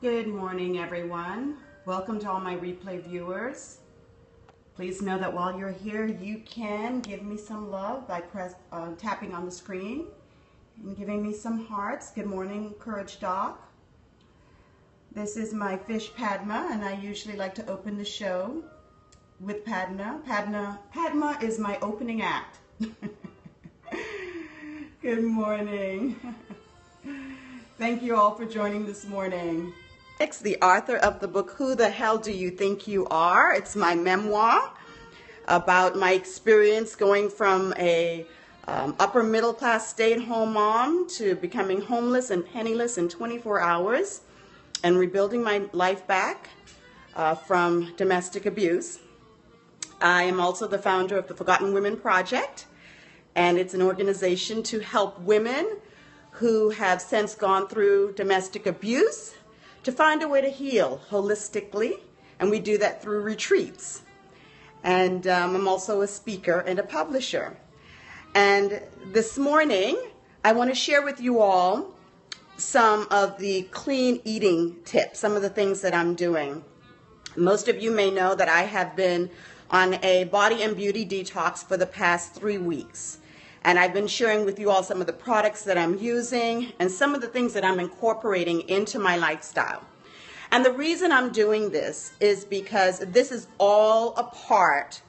Good morning, everyone. Welcome to all my replay viewers. Please know that while you're here, you can give me some love by tapping on the screen and giving me some hearts. Good morning, Courage Doc. This is my fish Padma, and I usually like to open the show with Padma. Padma is my opening act. Good morning. Thank you all for joining this morning. Next, the author of the book, Who the Hell Do You Think You Are? It's my memoir about my experience going from a upper middle class stay-at-home mom to becoming homeless and penniless in 24 hours and rebuilding my life back from domestic abuse. I am also the founder of the Forgotten Women Project, and it's an organization to help women who have since gone through domestic abuse to find a way to heal holistically, and we do that through retreats. And I'm also a speaker and a publisher. And this morning, I want to share with you all some of the clean eating tips, some of the things that I'm doing. Most of you may know that I have been on a body and beauty detox for the past 3 weeks. And I've been sharing with you all some of the products that I'm using and some of the things that I'm incorporating into my lifestyle. And the reason I'm doing this is because this is all a part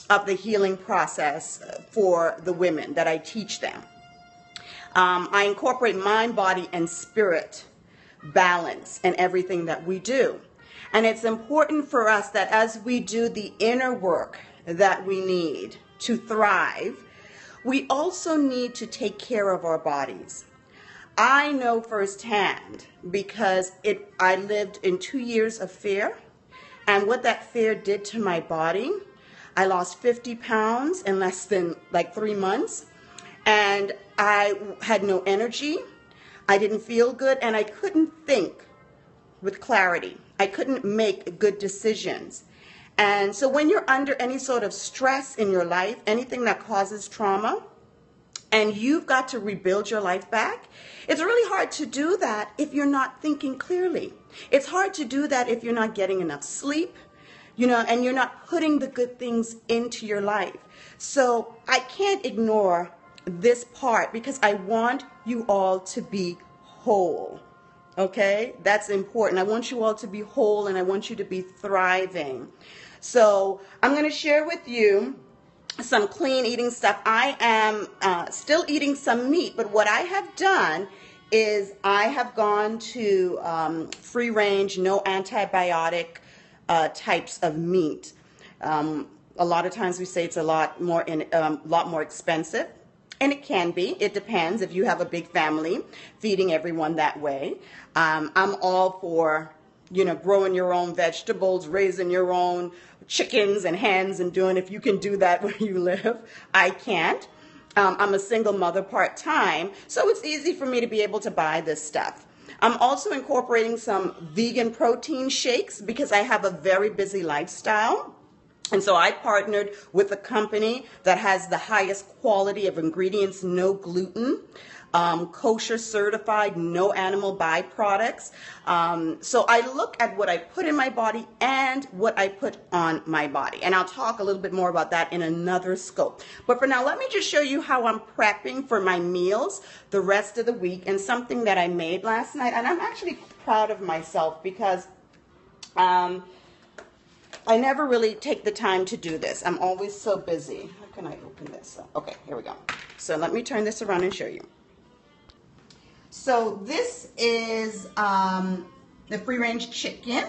of the healing process for the women that I teach them. I incorporate mind, body, and spirit balance in everything that we do. And it's important for us that as we do the inner work that we need to thrive, we also need to take care of our bodies. I know firsthand because I lived in 2 years of fear, and what that fear did to my body. I lost 50 pounds in less than 3 months, and I had no energy. I didn't feel good, and I couldn't think with clarity. I couldn't make good decisions. And so when you're under any sort of stress in your life, anything that causes trauma, and you've got to rebuild your life back, it's really hard to do that if you're not thinking clearly. It's hard to do that if you're not getting enough sleep, and you're not putting the good things into your life. So I can't ignore this part because I want you all to be whole. Okay, that's important. I want you all to be whole, and I want you to be thriving. So I'm going to share with you some clean eating stuff. I am still eating some meat, but what I have done is I have gone to free range, no antibiotic types of meat. A lot of times we say it's a lot more expensive. And it can be. It depends if you have a big family, feeding everyone that way. I'm all for, growing your own vegetables, raising your own chickens and hens and doing, if you can do that where you live. I can't. I'm a single mother part-time, so it's easy for me to be able to buy this stuff. I'm also incorporating some vegan protein shakes because I have a very busy lifestyle. And so I partnered with a company that has the highest quality of ingredients, no gluten, kosher certified, no animal byproducts. So I look at what I put in my body and what I put on my body. And I'll talk a little bit more about that in another scope. But for now, let me just show you how I'm prepping for my meals the rest of the week, and something that I made last night. And I'm actually proud of myself because I never really take the time to do this. I'm always so busy. How can I open this up? Okay, here we go. So let me turn this around and show you. So this is the free-range chicken,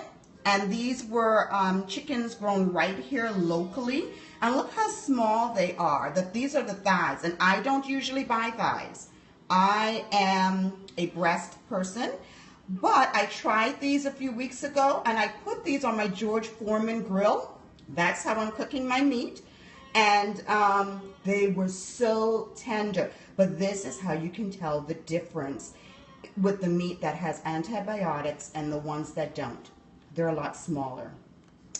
and these were chickens grown right here locally. And look how small they are. These are the thighs, and I don't usually buy thighs. I am a breast person. But I tried these a few weeks ago, and I put these on my George Foreman grill. That's how I'm cooking my meat. And they were so tender. But this is how you can tell the difference with the meat that has antibiotics and the ones that don't. They're a lot smaller.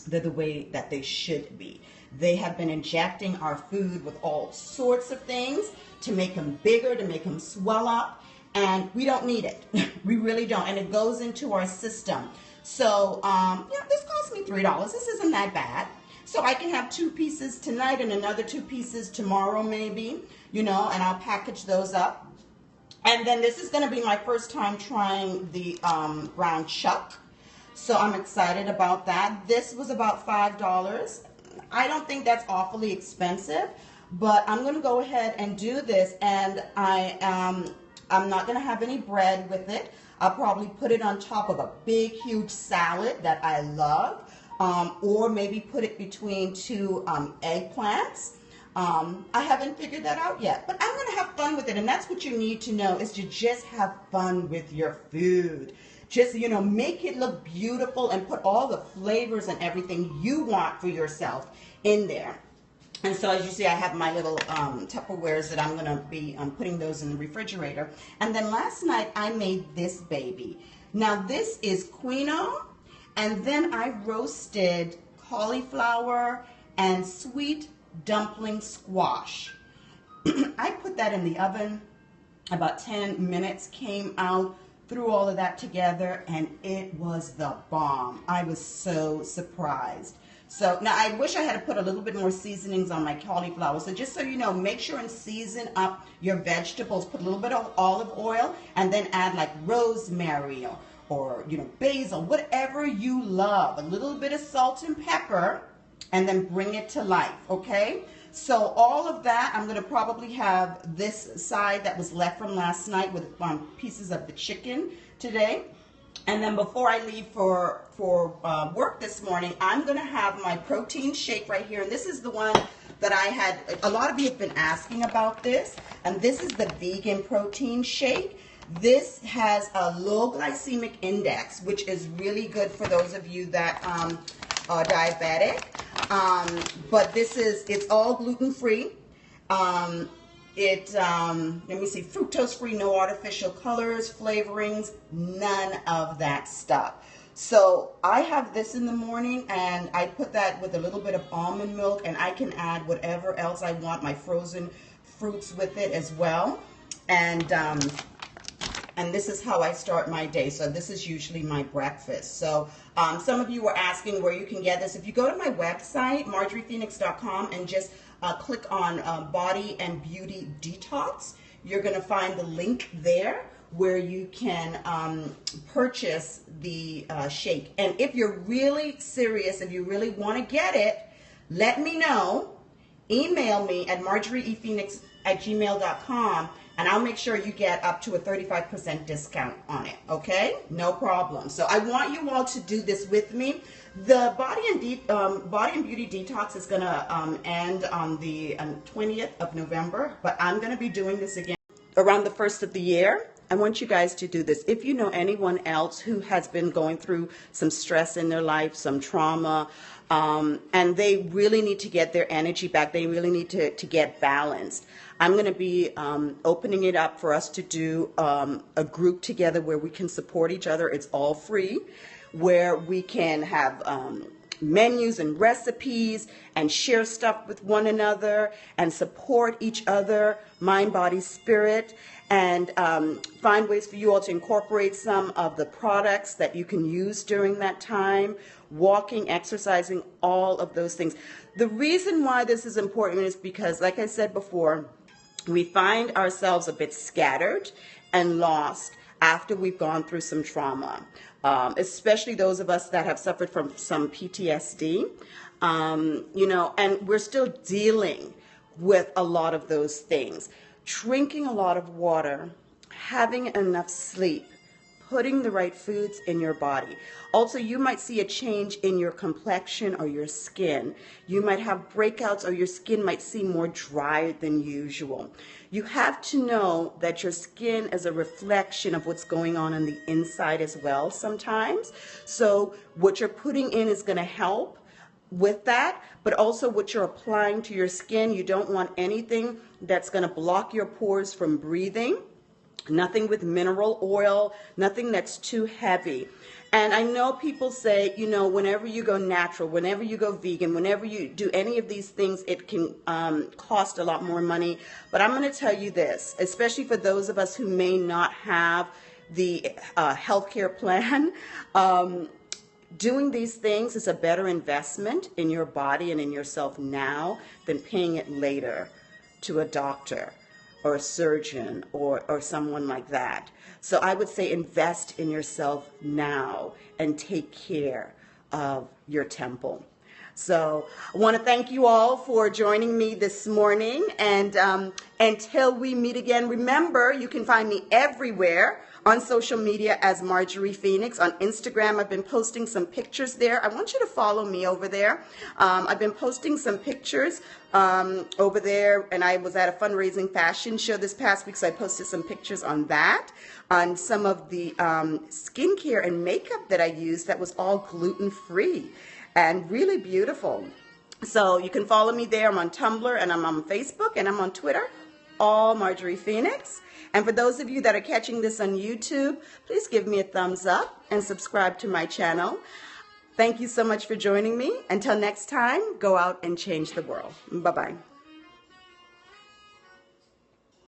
They're the way that they should be. They have been injecting our food with all sorts of things to make them bigger, to make them swell up. and we don't need it. We really don't, and it goes into our system. So, this cost me $3. This isn't that bad. So I can have 2 pieces tonight and another 2 pieces tomorrow maybe, and I'll package those up. And then this is going to be my first time trying the brown chuck. So I'm excited about that. This was about $5. I don't think that's awfully expensive, but I'm going to go ahead and do this, and I'm not going to have any bread with it. I'll probably put it on top of a big, huge salad that I love, or maybe put it between 2 eggplants. I haven't figured that out yet, but I'm going to have fun with it, and that's what you need to know, is to just have fun with your food. Just, make it look beautiful and put all the flavors and everything you want for yourself in there. And so as you see, I have my little Tupperwares that I'm going to be putting those in the refrigerator. And then last night I made this baby. Now this is quinoa, and then I roasted cauliflower and sweet dumpling squash. I put that in the oven about 10 minutes, came out, threw all of that together, and it was the bomb. I was so surprised. So now I wish I had put a little bit more seasonings on my cauliflower. So just so you know, make sure and season up your vegetables. Put a little bit of olive oil and then add like rosemary or basil, whatever you love. A little bit of salt and pepper, and then bring it to life, okay? So all of that, I'm going to probably have this side that was left from last night with pieces of the chicken today. And then before I leave for work this morning, I'm going to have my protein shake right here. And this is the one that I had, a lot of you have been asking about this. And this is the vegan protein shake. This has a low glycemic index, which is really good for those of you that are diabetic. But it's all gluten-free. Let me see, fructose-free, no artificial colors, flavorings, none of that stuff. So I have this in the morning, and I put that with a little bit of almond milk, and I can add whatever else I want, my frozen fruits with it as well. And this is how I start my day. So this is usually my breakfast. So some of you were asking where you can get this. If you go to my website, MarjoriePhoenix.com, and just click on Body and Beauty Detox, you're going to find the link there where you can purchase the shake. And if you're really serious, if you really want to get it, let me know. Email me at marjoriephoenix@gmail.com, and I'll make sure you get up to a 35% discount on it, okay? No problem. So I want you all to do this with me. The Body and Beauty Detox is going to end on the 20th of November, but I'm going to be doing this again around the 1st of the year. I want you guys to do this. If you know anyone else who has been going through some stress in their life, some trauma, and they really need to get their energy back, they really need to get balanced, I'm going to be opening it up for us to do a group together where we can support each other. It's all free, where we can have menus and recipes and share stuff with one another and support each other, mind, body, spirit, and find ways for you all to incorporate some of the products that you can use during that time, walking, exercising, all of those things. The reason why this is important is because, like I said before, we find ourselves a bit scattered and lost after we've gone through some trauma, especially those of us that have suffered from some PTSD, and we're still dealing with a lot of those things. Drinking a lot of water, having enough sleep, putting the right foods in your body. Also, you might see a change in your complexion or your skin. You might have breakouts, or your skin might seem more dry than usual. You have to know that your skin is a reflection of what's going on the inside as well sometimes. So what you're putting in is going to help with that, but also what you're applying to your skin. You don't want anything that's going to block your pores from breathing. Nothing with mineral oil, nothing that's too heavy. And I know people say, you know, whenever you go natural, whenever you go vegan, whenever you do any of these things, it can cost a lot more money. But I'm going to tell you this, especially for those of us who may not have the healthcare plan, doing these things is a better investment in your body and in yourself now than paying it later to a doctor or a surgeon or someone like that. So I would say invest in yourself now and take care of your temple. So I want to thank you all for joining me this morning. And until we meet again, remember, you can find me everywhere on social media as Marjorie Phoenix. On Instagram, I've been posting some pictures there. I want you to follow me over there. I've been posting some pictures over there, and I was at a fundraising fashion show this past week, so I posted some pictures on that, on some of the skincare and makeup that I used that was all gluten-free and really beautiful. So you can follow me there. I'm on Tumblr, and I'm on Facebook, and I'm on Twitter, all Marjorie Phoenix. And for those of you that are catching this on YouTube, please give me a thumbs up and subscribe to my channel. Thank you so much for joining me. Until next time, go out and change the world. Bye-bye.